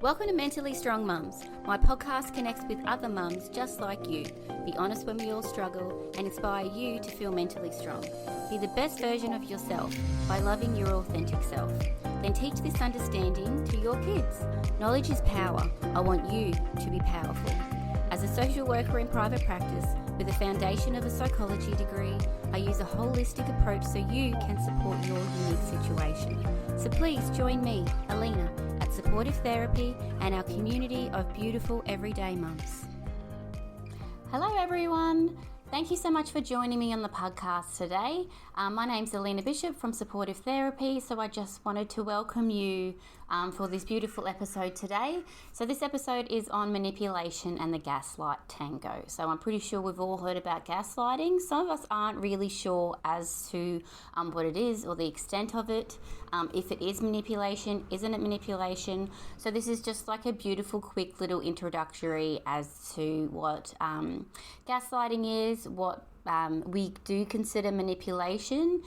Welcome to Mentally Strong Mums. My podcast connects with other mums just like you. Be honest when we all struggle and inspire you to feel mentally strong. Be the best version of yourself by loving your authentic self. Then teach this understanding to your kids. Knowledge is power. I want you to be powerful. As a social worker in private practice with a foundation of a psychology degree, I use a holistic approach so you can support your unique situation. So please join me, Alina, at Supportive Therapy and our community of beautiful everyday mums. Hello everyone. Thank you so much for joining me on the podcast today. My name's Alina Bishop from Supportive Therapy, so I just wanted to welcome you for this beautiful episode today. So this episode is on manipulation and the Gaslight Tango. So I'm pretty sure we've all heard about gaslighting. Some of us aren't really sure as to what it is or the extent of it, if it is manipulation, isn't it manipulation. So this is just like a beautiful, quick little introductory as to what gaslighting is, what we do consider manipulation.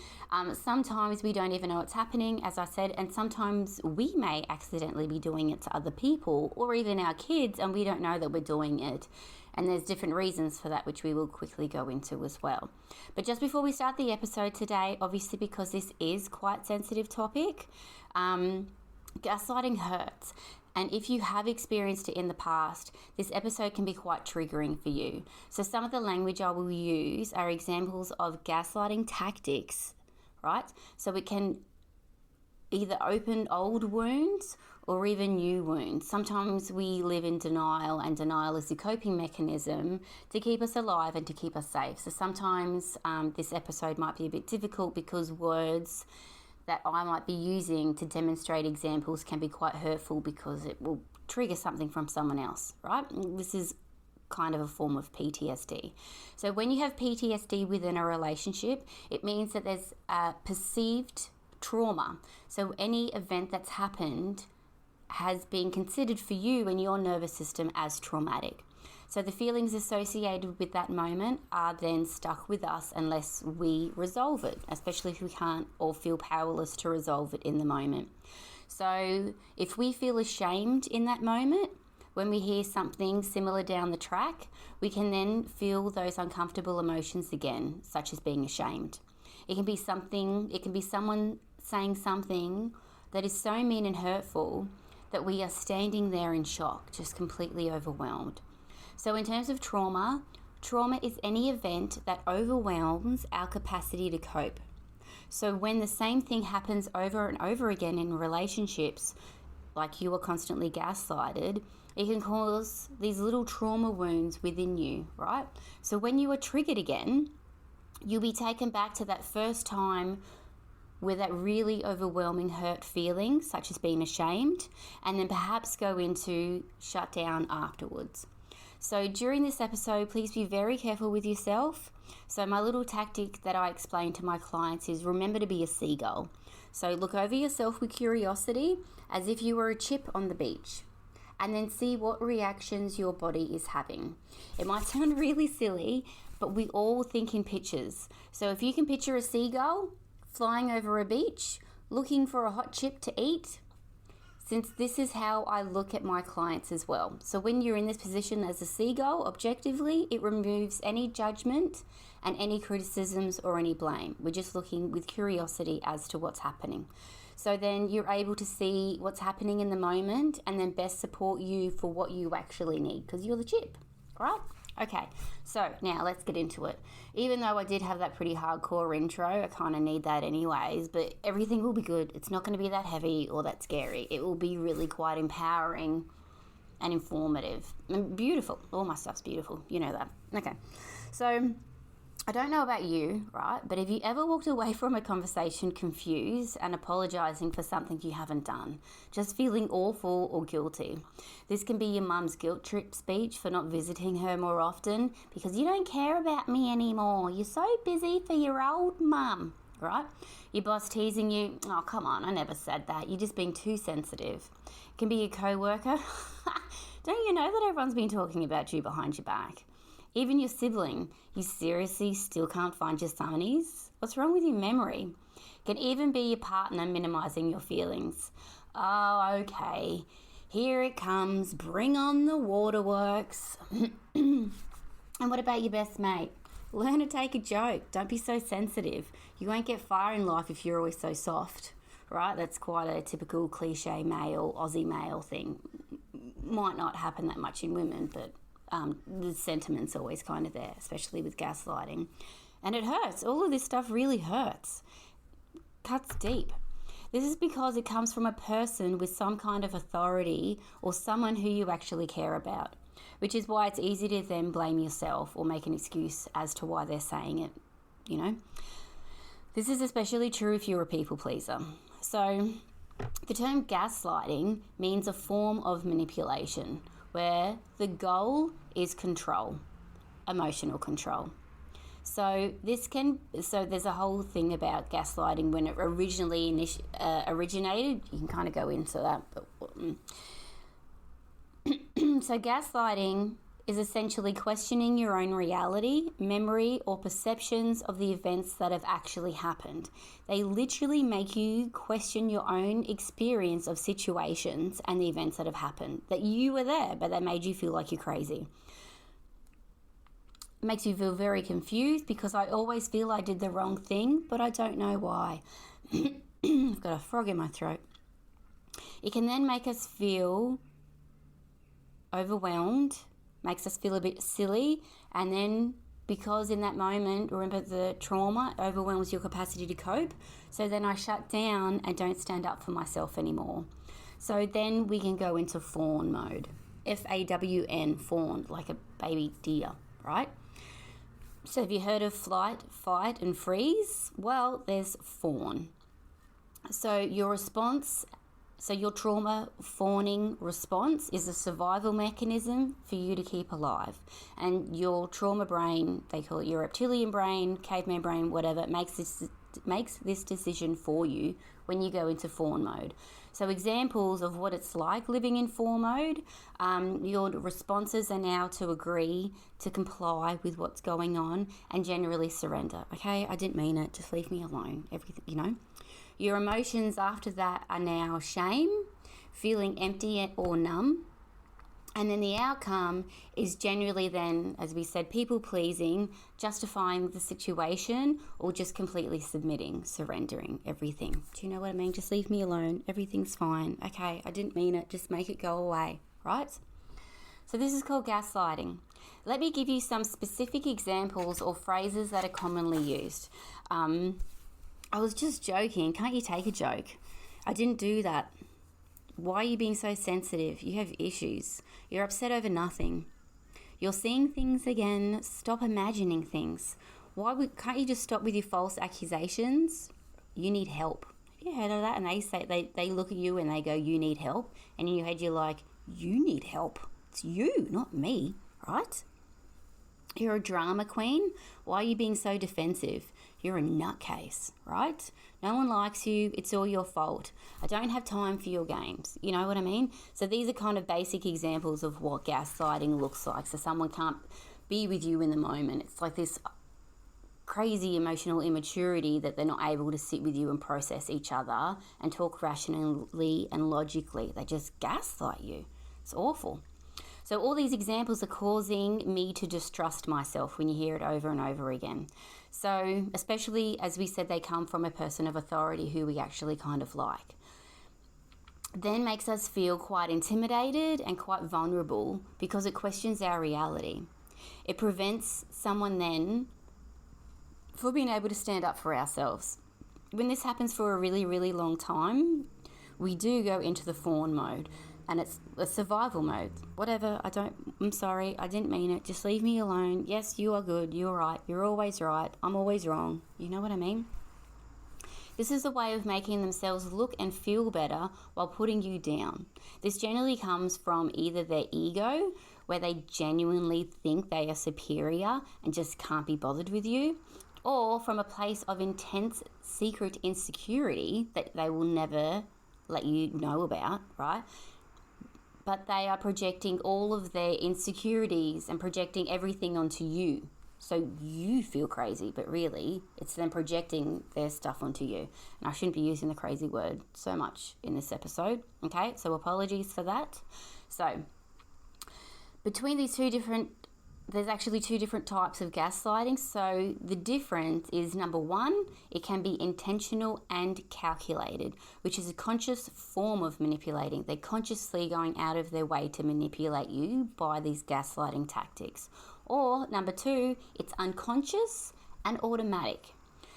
Sometimes we don't even know what's happening, as I said, and sometimes we may accidentally be doing it to other people or even our kids, and we don't know that we're doing it. And there's different reasons for that, which we will quickly go into as well. But just before we start the episode today, obviously because this is quite a sensitive topic, gaslighting hurts. And if you have experienced it in the past, this episode can be quite triggering for you. So some of the language I will use are examples of gaslighting tactics, right? So it can either open old wounds or even new wounds. Sometimes we live in denial, and denial is the coping mechanism to keep us alive and to keep us safe. So sometimes this episode might be a bit difficult because words that I might be using to demonstrate examples can be quite hurtful because it will trigger something from someone else, right? This is kind of a form of PTSD. So when you have PTSD within a relationship, it means that there's a perceived trauma. So any event that's happened has been considered for you in your nervous system as traumatic. So the feelings associated with that moment are then stuck with us unless we resolve it, especially if we can't or feel powerless to resolve it in the moment. So if we feel ashamed in that moment, when we hear something similar down the track, we can then feel those uncomfortable emotions again, such as being ashamed. It can be someone saying something that is so mean and hurtful that we are standing there in shock, just completely overwhelmed. So in terms of trauma is any event that overwhelms our capacity to cope. So when the same thing happens over and over again in relationships, like you are constantly gaslighted, it can cause these little trauma wounds within you, right? So when you are triggered again, you'll be taken back to that first time with that really overwhelming hurt feeling, such as being ashamed, and then perhaps go into shutdown afterwards. So during this episode, please be very careful with yourself. So my little tactic that I explain to my clients is remember to be a seagull. So look over yourself with curiosity as if you were a chip on the beach, and then see what reactions your body is having. It might sound really silly, but we all think in pictures. So if you can picture a seagull flying over a beach, looking for a hot chip to eat, since this is how I look at my clients as well. So when you're in this position as a seagull, objectively, it removes any judgment and any criticisms or any blame. We're just looking with curiosity as to what's happening. So then you're able to see what's happening in the moment and then best support you for what you actually need because you're the chip, right? Okay, so now let's get into it. Even though I did have that pretty hardcore intro, I kind of need that anyways, but everything will be good. It's not going to be that heavy or that scary. It will be really quite empowering and informative and beautiful. All my stuff's beautiful. You know that. Okay, so I don't know about you, right? But have you ever walked away from a conversation confused and apologizing for something you haven't done? Just feeling awful or guilty. This can be your mum's guilt trip speech for not visiting her more often because you don't care about me anymore. You're so busy for your old mum, right? Your boss teasing you. Oh, come on, I never said that. You're just being too sensitive. It can be your co-worker. Don't you know that everyone's been talking about you behind your back? Even your sibling, you seriously still can't find your summoneys? What's wrong with your memory? Can even be your partner minimizing your feelings. Oh, okay. Here it comes. Bring on the waterworks. And what about your best mate? Learn to take a joke. Don't be so sensitive. You won't get far in life if you're always so soft, right? That's quite a typical cliche male, Aussie male thing. Might not happen that much in women, but the sentiment's always kind of there, especially with gaslighting. And it hurts. All of this stuff really hurts. Cuts deep. This is because it comes from a person with some kind of authority or someone who you actually care about, which is why it's easy to then blame yourself or make an excuse as to why they're saying it, you know. This is especially true if you're a people pleaser. So the term gaslighting means a form of manipulation where the goal is control, emotional control. So there's a whole thing about gaslighting when it originally originated. You can kind of go into that. But so gaslighting is essentially questioning your own reality, memory, or perceptions of the events that have actually happened. They literally make you question your own experience of situations and the events that have happened. That you were there, but they made you feel like you're crazy. Makes you feel very confused because I always feel I did the wrong thing, but I don't know why. I've got a frog in my throat. It can then make us feel overwhelmed, makes us feel a bit silly, and then because in that moment, remember, the trauma overwhelms your capacity to cope, so then I shut down and don't stand up for myself anymore. So then we can go into fawn mode. F-A-W-N, fawn, like a baby deer, right? So have you heard of flight, fight, and freeze? Well, there's fawn. So your trauma fawning response is a survival mechanism for you to keep alive. And your trauma brain, they call it your reptilian brain, caveman brain, whatever, makes this decision for you when you go into fawn mode. So examples of what it's like living in fawn mode, your responses are now to agree, to comply with what's going on, and generally surrender. Okay, I didn't mean it, just leave me alone, everything, you know. Your emotions after that are now shame, feeling empty or numb. And then the outcome is generally then, as we said, people pleasing, justifying the situation, or just completely submitting, surrendering everything. Do you know what I mean? Just leave me alone. Everything's fine. Okay, I didn't mean it. Just make it go away, right? So this is called gaslighting. Let me give you some specific examples or phrases that are commonly used. I was just joking. Can't you take a joke? I didn't do that. Why are you being so sensitive? You have issues. You're upset over nothing. You're seeing things again. Stop imagining things. Can't you just stop with your false accusations? You need help. Have you heard of that? And they look at you and they go, you need help. And in your head you're like, you need help. It's you, not me, right? You're a drama queen. Why are you being so defensive? You're a nutcase, right? No one likes you. It's all your fault. I don't have time for your games. You know what I mean? So these are kind of basic examples of what gaslighting looks like. So someone can't be with you in the moment. It's like this crazy emotional immaturity that they're not able to sit with you and process each other and talk rationally and logically. They just gaslight you. It's awful. So all these examples are causing me to distrust myself when you hear it over and over again. So especially, as we said, they come from a person of authority who we actually kind of like. Then makes us feel quite intimidated and quite vulnerable because it questions our reality. It prevents someone then from being able to stand up for ourselves. When this happens for a really, really long time, we do go into the fawn mode. And it's a survival mode. Whatever, I'm sorry, I didn't mean it. Just leave me alone. Yes, you are good. You're right. You're always right. I'm always wrong. You know what I mean? This is a way of making themselves look and feel better while putting you down. This generally comes from either their ego, where they genuinely think they are superior and just can't be bothered with you, or from a place of intense secret insecurity that they will never let you know about, right? But they are projecting all of their insecurities and projecting everything onto you. so you feel crazy, but really it's them projecting their stuff onto you. And I shouldn't be using the crazy word so much in this episode, okay? So apologies for that. So between these there's actually two different types of gaslighting. So the difference is, number one, it can be intentional and calculated, which is a conscious form of manipulating. They're consciously going out of their way to manipulate you by these gaslighting tactics. Or number two, it's unconscious and automatic.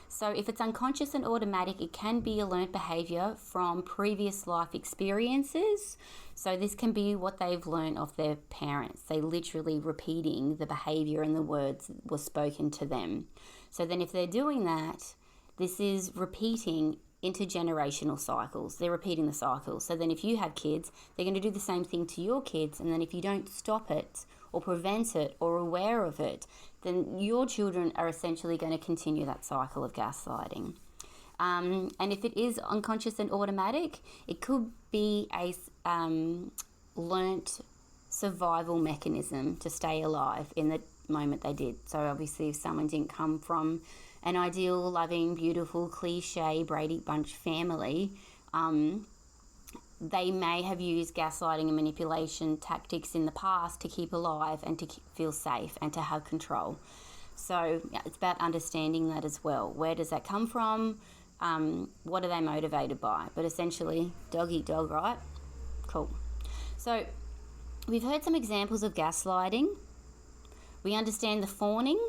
So if it's unconscious and automatic, it can be a learnt behaviour from previous life experiences. So this can be what they've learned of their parents. They literally repeating the behaviour and the words that were spoken to them. So then if they're doing that, this is repeating intergenerational cycles. They're repeating the cycles. So then if you have kids, they're going to do the same thing to your kids. And then if you don't stop it or prevent it or aware of it, then your children are essentially going to continue that cycle of gaslighting. And if it is unconscious and automatic, it could be a learnt survival mechanism to stay alive in the moment they did. So obviously if someone didn't come from an ideal, loving, beautiful, cliche Brady Bunch family, they may have used gaslighting and manipulation tactics in the past to keep alive and to feel safe and to have control. So yeah, it's about understanding that as well. Where does that come from? What are they motivated by? But essentially, dog eat dog, right? Cool. So we've heard some examples of gaslighting. We understand the fawning.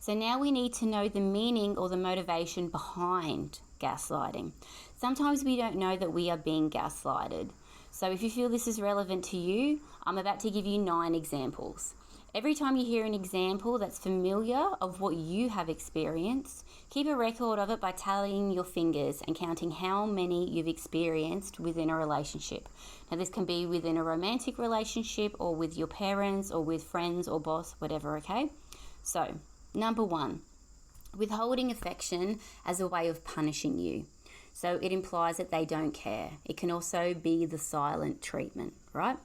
So now we need to know the meaning or the motivation behind gaslighting. Sometimes we don't know that we are being gaslighted. So if you feel this is relevant to you, I'm about to give you 9 examples. Every time you hear an example that's familiar of what you have experienced, keep a record of it by tallying your fingers and counting how many you've experienced within a relationship. Now this can be within a romantic relationship or with your parents or with friends or boss, whatever, okay? So, number 1, withholding affection as a way of punishing you. So it implies that they don't care. It can also be the silent treatment, right?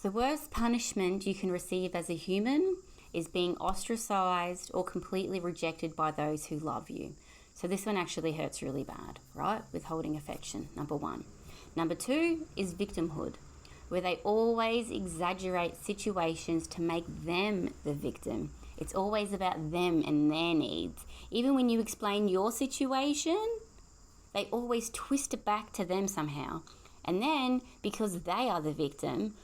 The worst punishment you can receive as a human is being ostracized or completely rejected by those who love you. So this one actually hurts really bad, right? Withholding affection, number 1. Number 2 is victimhood, where they always exaggerate situations to make them the victim. It's always about them and their needs. Even when you explain your situation, they always twist it back to them somehow. And then, because they are the victim,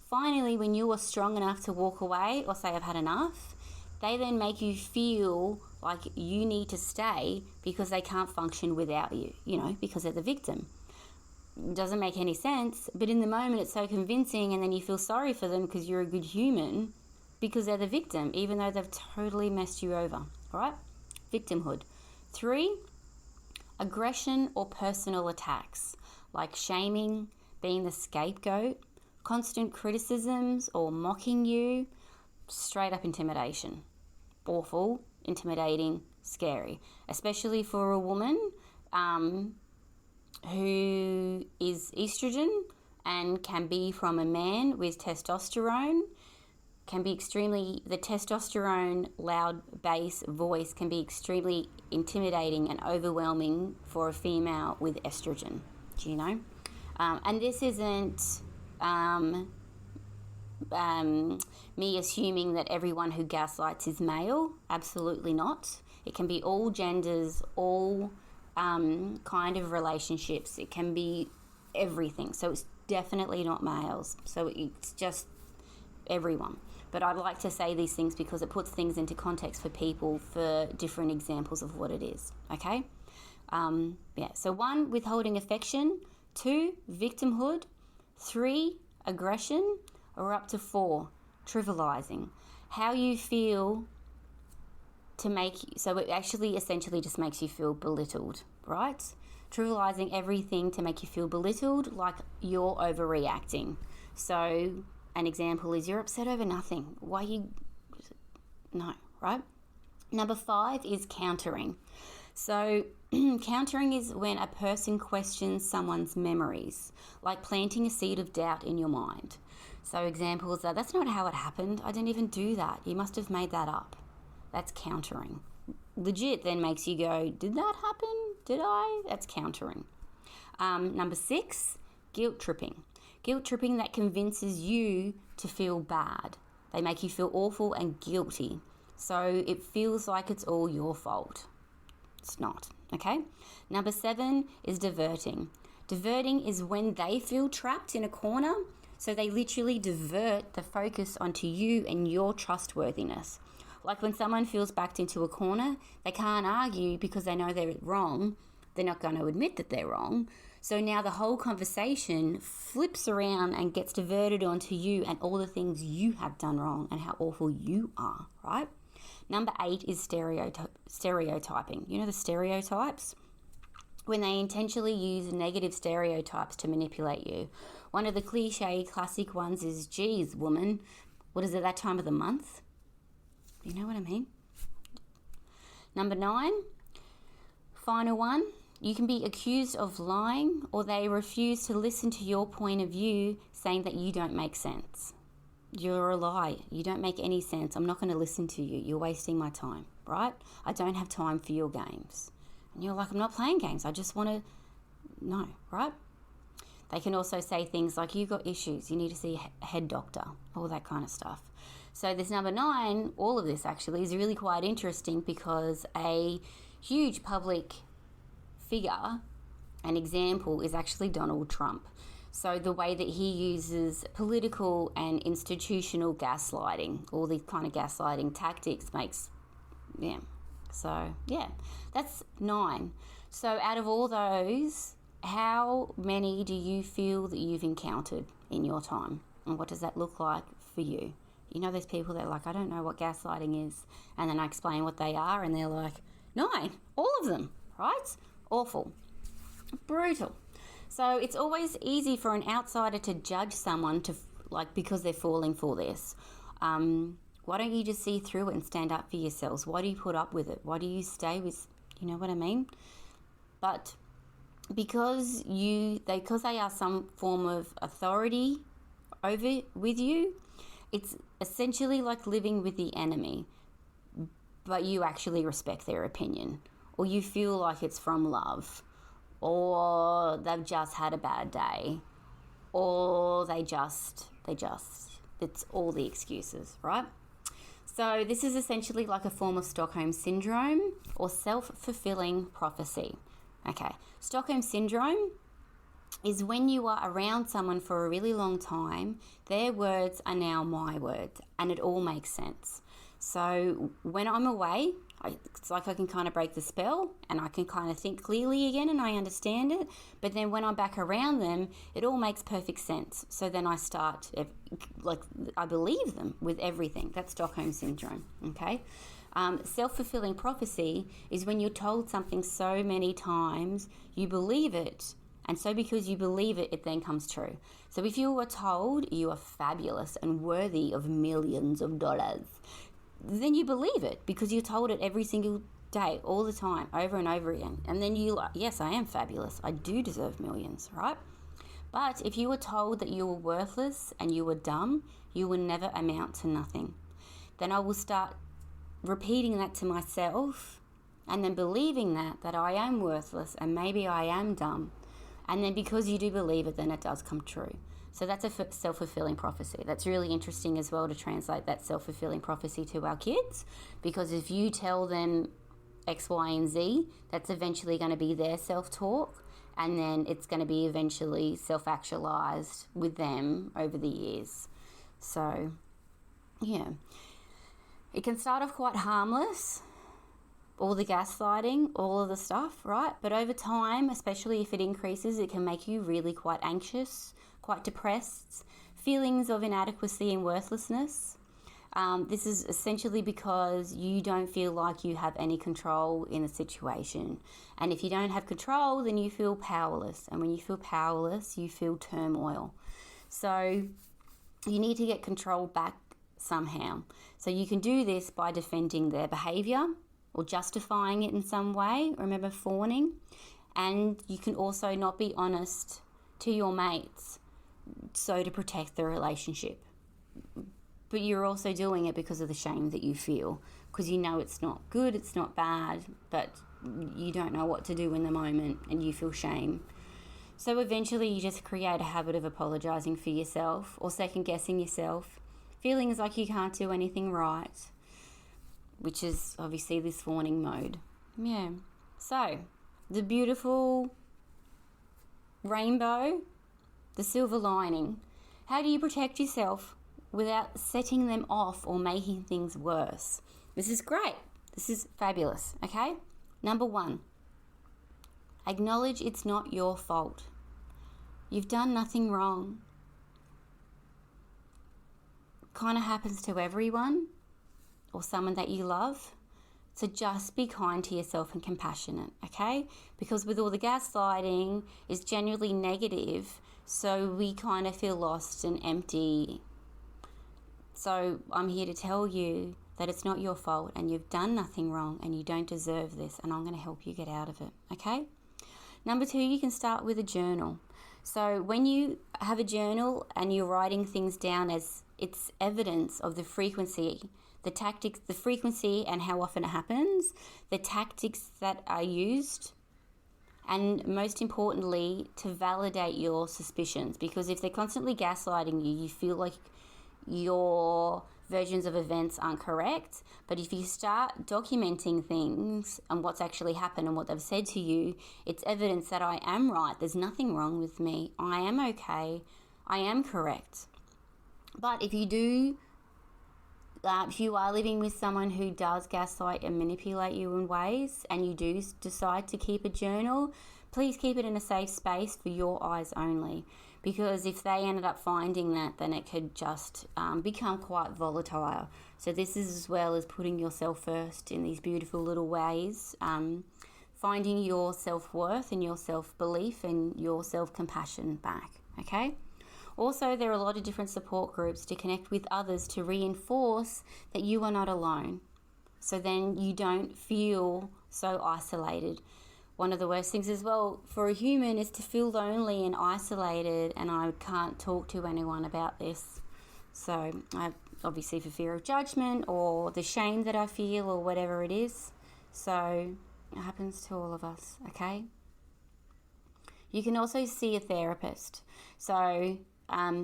finally, when you are strong enough to walk away or say, I've had enough, they then make you feel like you need to stay because they can't function without you, because they're the victim. It doesn't make any sense, but in the moment it's so convincing, and then you feel sorry for them because you're a good human because they're the victim, even though they've totally messed you over, all right? Victimhood. 3, aggression or personal attacks, like shaming, being the scapegoat, constant criticisms or mocking you, straight up intimidation. Awful, intimidating, scary, especially for a woman who is estrogen and can be from a man with testosterone. The testosterone loud bass voice can be extremely intimidating and overwhelming for a female with estrogen. Do you know? And this isn't me assuming that everyone who gaslights is male. Absolutely not. It can be all genders, all kind of relationships. It can be everything. So it's definitely not males. So it's just everyone. But I'd like to say these things because it puts things into context for people for different examples of what it is. Okay? So 1, withholding affection. 2, victimhood. 3, aggression. Or up to 4, trivializing. How you feel so it actually essentially just makes you feel belittled, right? Trivializing everything to make you feel belittled, like you're overreacting. So an example is you're upset over nothing. No, right? Number 5 is countering. So countering is when a person questions someone's memories, like planting a seed of doubt in your mind. So examples are, that's not how it happened. I didn't even do that. You must have made that up. That's countering. Legit then makes you go, did that happen? Did I? That's countering. Number 6, guilt tripping. Guilt tripping that convinces you to feel bad. They make you feel awful and guilty. So it feels like it's all your fault. It's not, okay? Number 7 is diverting. Diverting is when they feel trapped in a corner, so they literally divert the focus onto you and your trustworthiness. Like when someone feels backed into a corner, they can't argue because they know they're wrong. They're not going to admit that they're wrong. So now the whole conversation flips around and gets diverted onto you and all the things you have done wrong and how awful you are, right? Number 8 is stereotyping. You know the stereotypes? When they intentionally use negative stereotypes to manipulate you. One of the cliche classic ones is, geez, woman, what is it, that time of the month? You know what I mean? Number 9, final one, you can be accused of lying, or they refuse to listen to your point of view, saying that you don't make sense. You're a lie. You don't make any sense. I'm not going to listen to you. You're wasting my time, right? I don't have time for your games. And you're like, I'm not playing games. I just want to know, right? They can also say things like, you've got issues. You need to see a head doctor, all that kind of stuff. So this number 9, all of this actually is really quite interesting because a huge public figure, an example, is actually Donald Trump. So the way that he uses political and institutional gaslighting, all these kind of gaslighting tactics makes, that's 9. So out of all those, how many do you feel that you've encountered in your time? And what does that look like for you? You know, there's people that are like, I don't know what gaslighting is. And then I explain what they are and they're like, 9, all of them, right? Awful. Brutal. So it's always easy for an outsider to judge someone because they're falling for this. Why don't you just see through it and stand up for yourselves? Why do you put up with it? Why do you stay with, you know what I mean? But because they are some form of authority with you, it's essentially like living with the enemy, but you actually respect their opinion, or you feel like it's from love, or they've just had a bad day, or they just, it's all the excuses, right? So this is essentially like a form of Stockholm Syndrome or self-fulfilling prophecy. Okay, Stockholm Syndrome is when you are around someone for a really long time, their words are now my words, and it all makes sense. So when I'm away, it's like I can kind of break the spell and I can kind of think clearly again and I understand it. But then when I'm back around them, it all makes perfect sense. So then I start, I believe them with everything. That's Stockholm Syndrome, okay? Self-fulfilling prophecy is when you're told something so many times, you believe it. And so because you believe it, it then comes true. So if you were told you are fabulous and worthy of millions of dollars, then you believe it because you're told it every single day, all the time, over and over again. And then you're like, yes, I am fabulous. I do deserve millions, right? But if you were told that you were worthless and you were dumb, you will never amount to nothing. Then I will start repeating that to myself and then believing that I am worthless and maybe I am dumb. And then because you do believe it, then it does come true. So that's a self-fulfilling prophecy. That's really interesting as well to translate that self-fulfilling prophecy to our kids, because if you tell them X, Y, and Z, that's eventually going to be their self-talk, and then it's going to be eventually self-actualized with them over the years. So, yeah. It can start off quite harmless, all the gaslighting, all of the stuff, right? But over time, especially if it increases, it can make you really quite anxious, quite depressed, feelings of inadequacy and worthlessness. This is essentially because you don't feel like you have any control in the situation. And if you don't have control, then you feel powerless. And when you feel powerless, you feel turmoil. So you need to get control back somehow. So you can do this by defending their behavior, or justifying it in some way. Remember, fawning. And you can also not be honest to your mates, so to protect the relationship. But you're also doing it because of the shame that you feel, because you know it's not good, it's not bad, but you don't know what to do in the moment and you feel shame. So eventually you just create a habit of apologising for yourself or second guessing yourself, feeling like you can't do anything right, which is obviously this fawning mode. Yeah. So the beautiful rainbow, the silver lining. How do you protect yourself without setting them off or making things worse? This is great. This is fabulous, okay? Number 1, acknowledge it's not your fault. You've done nothing wrong. Kind of happens to everyone or someone that you love. So just be kind to yourself and compassionate, okay? Because with all the gaslighting, it's generally negative, so we kind of feel lost and empty. So I'm here to tell you that it's not your fault and you've done nothing wrong and you don't deserve this, and I'm going to help you get out of it, okay? Number 2, you can start with a journal. So when you have a journal and you're writing things down as it's evidence of the frequency, the tactics, the frequency and how often it happens, the tactics that are used, and most importantly, to validate your suspicions. Because if they're constantly gaslighting you, you feel like your versions of events aren't correct. But if you start documenting things and what's actually happened and what they've said to you, it's evidence that I am right. There's nothing wrong with me. I am okay. I am correct. But if you are living with someone who does gaslight and manipulate you in ways, and you do decide to keep a journal, please keep it in a safe space for your eyes only. Because if they ended up finding that, then it could just become quite volatile. So this is as well as putting yourself first in these beautiful little ways, finding your self-worth and your self-belief and your self-compassion back, okay? Also, there are a lot of different support groups to connect with others to reinforce that you are not alone. So then you don't feel so isolated. One of the worst things as well for a human is to feel lonely and isolated, and I can't talk to anyone about this. So obviously for fear of judgment or the shame that I feel or whatever it is. So it happens to all of us, okay? You can also see a therapist. So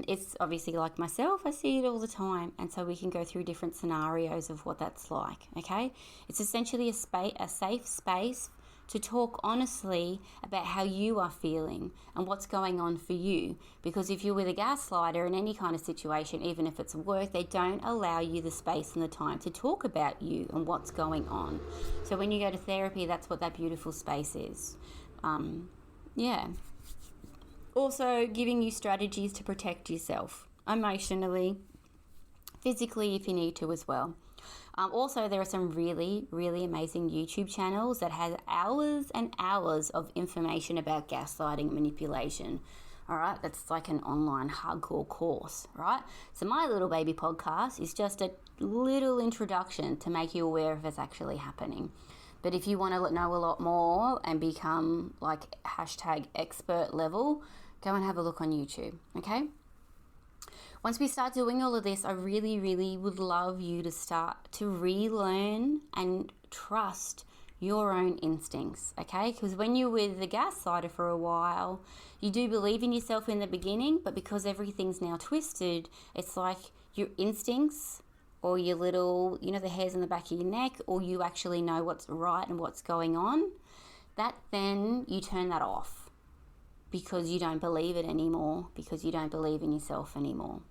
it's obviously like myself, I see it all the time, and so we can go through different scenarios of what that's like, okay? It's essentially a safe space to talk honestly about how you are feeling and what's going on for you. Because if you're with a gaslighter in any kind of situation, even if it's work, they don't allow you the space and the time to talk about you and what's going on. So when you go to therapy, that's what that beautiful space is. Yeah. Also giving you strategies to protect yourself emotionally, physically if you need to as well. Also, there are some really, really amazing YouTube channels that have hours and hours of information about gaslighting and manipulation. All right, that's like an online hardcore course, right? So my little baby podcast is just a little introduction to make you aware of what's actually happening. But if you want to know a lot more and become like #expert level, go and have a look on YouTube, okay? Once we start doing all of this, I really, really would love you to start to relearn and trust your own instincts, okay? Because when you're with the gaslighter for a while, you do believe in yourself in the beginning, but because everything's now twisted, it's like your instincts or your little, the hairs on the back of your neck, or you actually know what's right and what's going on, that then you turn that off because you don't believe it anymore, because you don't believe in yourself anymore.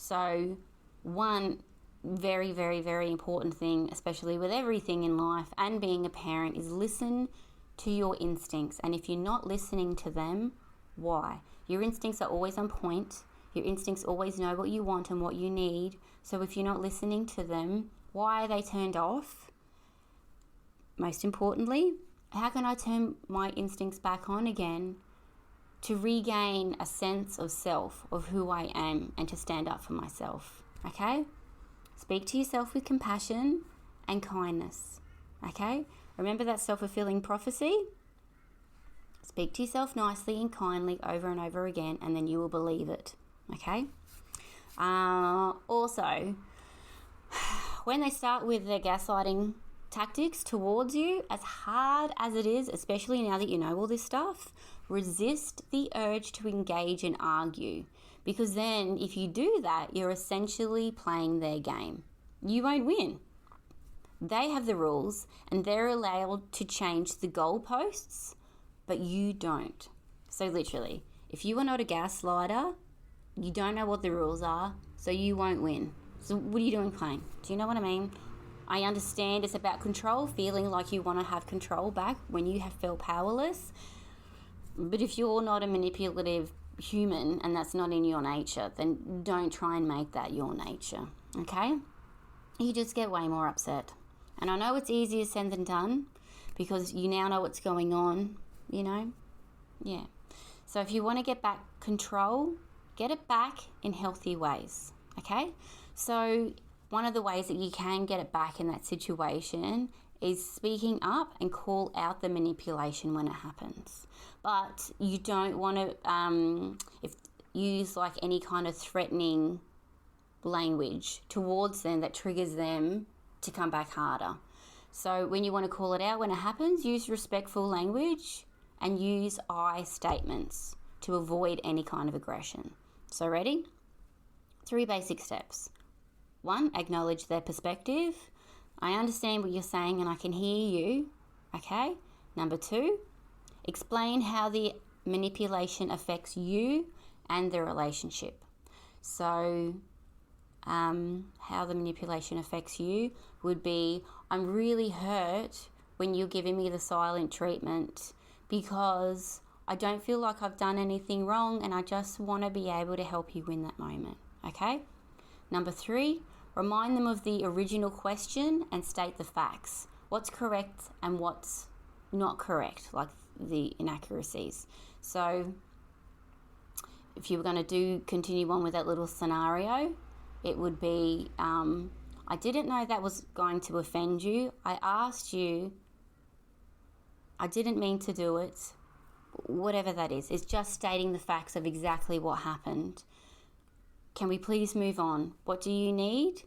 So one very, very, very important thing, especially with everything in life and being a parent, is listen to your instincts. And if you're not listening to them, why? Your instincts are always on point. Your instincts always know what you want and what you need. So if you're not listening to them, why are they turned off? Most importantly, how can I turn my instincts back on again to regain a sense of self, of who I am, and to stand up for myself, okay? Speak to yourself with compassion and kindness. Okay? Remember that self-fulfilling prophecy? Speak to yourself nicely and kindly over and over again, and then you will believe it. Okay? Also, when they start with their gaslighting tactics towards you, as hard as it is, especially now that you know all this stuff, resist the urge to engage and argue. Because then if you do that, you're essentially playing their game. You won't win. They have the rules and they're allowed to change the goalposts, but you don't. So literally, if you are not a gaslighter, you don't know what the rules are, so you won't win. So what are you doing playing? Do you know what I mean? I understand it's about control, feeling like you want to have control back when you have felt powerless. But if you're not a manipulative human and that's not in your nature, then don't try and make that your nature, okay? You just get way more upset. And I know it's easier said than done because you now know what's going on, you know? Yeah. So if you want to get back control, get it back in healthy ways, okay? So one of the ways that you can get it back in that situation is speaking up and call out the manipulation when it happens. But you don't want to use like any kind of threatening language towards them that triggers them to come back harder. So when you want to call it out when it happens, use respectful language and use I statements to avoid any kind of aggression. So ready? 3 basic steps. 1, acknowledge their perspective. I understand what you're saying and I can hear you. Okay? Number 2, explain how the manipulation affects you and the relationship. So how the manipulation affects you would be, I'm really hurt when you're giving me the silent treatment because I don't feel like I've done anything wrong and I just want to be able to help you in that moment. Okay? Number 3, remind them of the original question and state the facts. What's correct and what's not correct, like the inaccuracies. So if you were going to continue on with that little scenario, it would be, I didn't know that was going to offend you. I asked you, I didn't mean to do it. Whatever that is. It's just stating the facts of exactly what happened. Can we please move on? What do you need?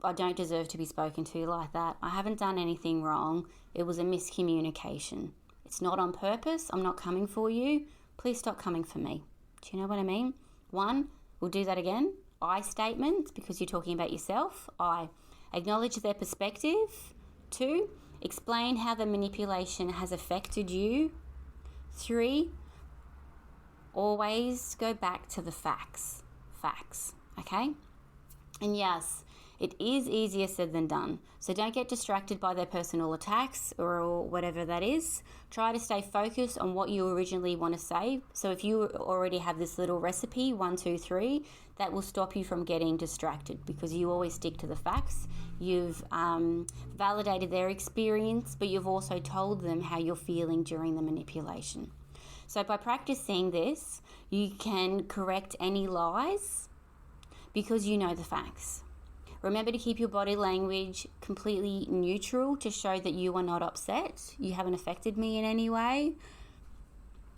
I don't deserve to be spoken to like that. I haven't done anything wrong. It was a miscommunication. It's not on purpose. I'm not coming for you. Please stop coming for me. Do you know what I mean? 1, we'll do that again. I statement, because you're talking about yourself. I acknowledge their perspective. 2, explain how the manipulation has affected you. 3, always go back to the facts. Facts, okay? And yes, it is easier said than done. So don't get distracted by their personal attacks or whatever that is. Try to stay focused on what you originally want to say. So if you already have this little recipe, 1, 2, 3, that will stop you from getting distracted because you always stick to the facts. You've validated their experience, but you've also told them how you're feeling during the manipulation. So by practicing this, you can correct any lies because you know the facts. Remember to keep your body language completely neutral to show that you are not upset. You haven't affected me in any way.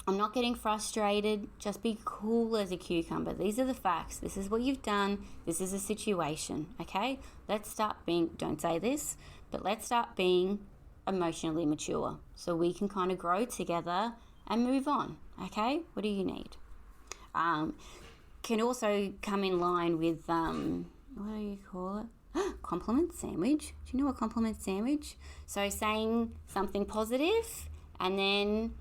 I'm not getting frustrated. Just be cool as a cucumber. These are the facts. This is what you've done. This is a situation, okay? Let's start being, don't say this, but let's start being emotionally mature so we can kind of grow together and move on, okay? What do you need? Can also come in line with, what do you call it? Compliment sandwich. Do you know a compliment sandwich? So saying something positive and then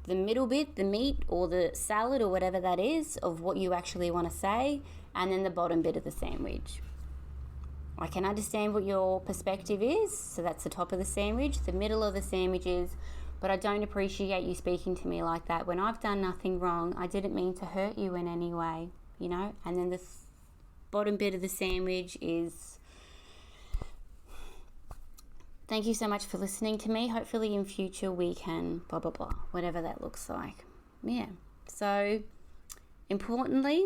the middle bit, the meat or the salad or whatever that is of what you actually want to say, and then the bottom bit of the sandwich. I can understand what your perspective is, so that's the top of the sandwich. The middle of the sandwich is, but I don't appreciate you speaking to me like that. When I've done nothing wrong, I didn't mean to hurt you in any way, you know? And then the bottom bit of the sandwich is, thank you so much for listening to me. Hopefully in future we can blah, blah, blah, whatever that looks like. Yeah. So importantly,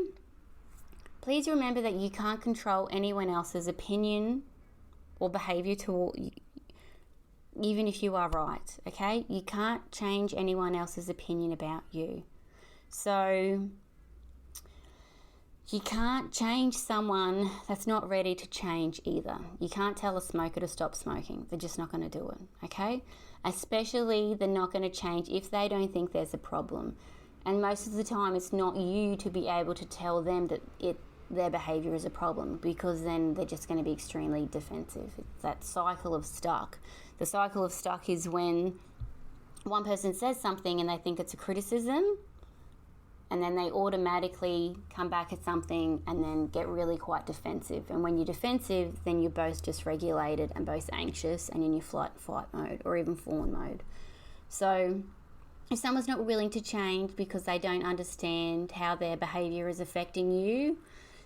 please remember that you can't control anyone else's opinion or behavior toward you. even if you are right, okay? You can't change anyone else's opinion about you. So you can't change someone that's not ready to change either. You can't tell a smoker to stop smoking. They're just not going to do it, okay? Especially they're not going to change if they don't think there's a problem. And most of the time it's not you to be able to tell them that their behaviour is a problem, because then they're just going to be extremely defensive. It's that cycle of stuck. The cycle of stuck is when one person says something and they think it's a criticism, and then they automatically come back at something and then get really quite defensive. And when you're defensive, then you're both dysregulated and both anxious and in your fight mode or even fawn mode. So if someone's not willing to change because they don't understand how their behaviour is affecting you,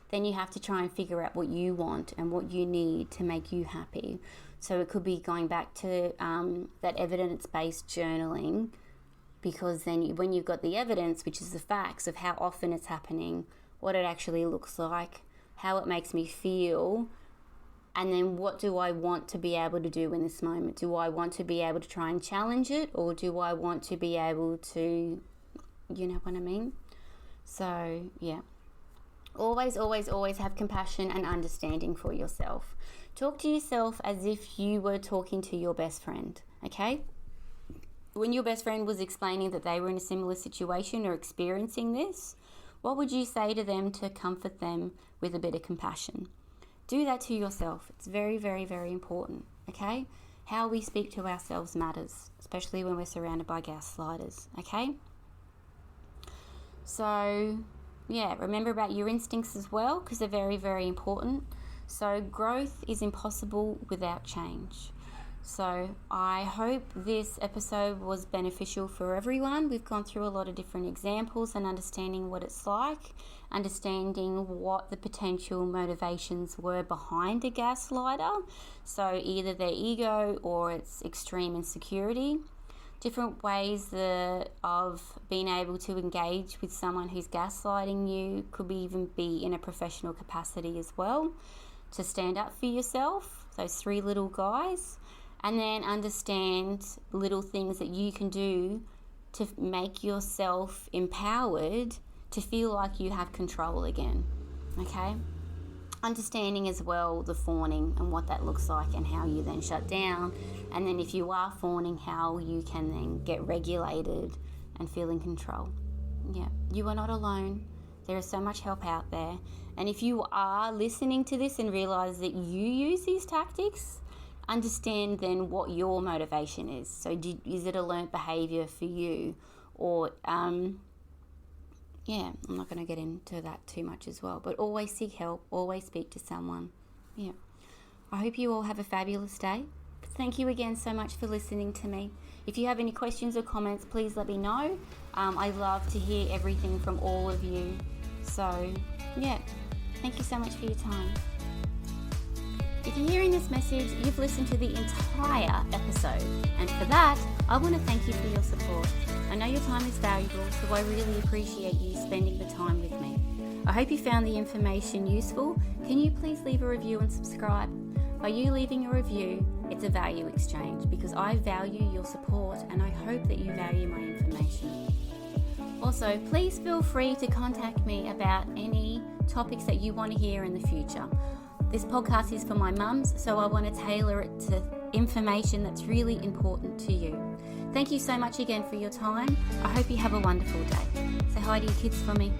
then you have to try and figure out what you want and what you need to make you happy. So it could be going back to that evidence-based journaling, because then when you've got the evidence, which is the facts of how often it's happening, what it actually looks like, how it makes me feel, and then what do I want to be able to do in this moment? Do I want to be able to try and challenge it, or do I want to be able to, you know what I mean? So, yeah. Always, always, always have compassion and understanding for yourself. Talk to yourself as if you were talking to your best friend, okay? When your best friend was explaining that they were in a similar situation or experiencing this, what would you say to them to comfort them with a bit of compassion? Do that to yourself. It's very, very, very important, okay? How we speak to ourselves matters, especially when we're surrounded by gaslighters, okay? So, yeah, remember about your instincts as well, because they're very, very important. So growth is impossible without change. So I hope this episode was beneficial for everyone. We've gone through a lot of different examples and understanding what it's like, understanding what the potential motivations were behind a gaslighter. So either their ego or its extreme insecurity. Different ways of being able to engage with someone who's gaslighting you could even be in a professional capacity as well. To stand up for yourself, those 3 little guys. And then understand little things that you can do to make yourself empowered to feel like you have control again, okay? Understanding as well the fawning and what that looks like and how you then shut down. And then if you are fawning, how you can then get regulated and feel in control. Yeah, you are not alone. There is so much help out there. And if you are listening to this and realize that you use these tactics, understand then what your motivation is. So is it a learnt behaviour for you? Or, yeah, I'm not going to get into that too much as well. But always seek help. Always speak to someone. Yeah. I hope you all have a fabulous day. Thank you again so much for listening to me. If you have any questions or comments, please let me know. I love to hear everything from all of you. So, yeah. Thank you so much for your time. If you're hearing this message, you've listened to the entire episode. And for that, I want to thank you for your support. I know your time is valuable, so I really appreciate you spending the time with me. I hope you found the information useful. Can you please leave a review and subscribe? By you leaving a review, it's a value exchange because I value your support and I hope that you value my information. Also, please feel free to contact me about any topics that you want to hear in the future. This podcast is for my mums, so I want to tailor it to information that's really important to you. Thank you so much again for your time. I hope you have a wonderful day. Say hi to your kids for me.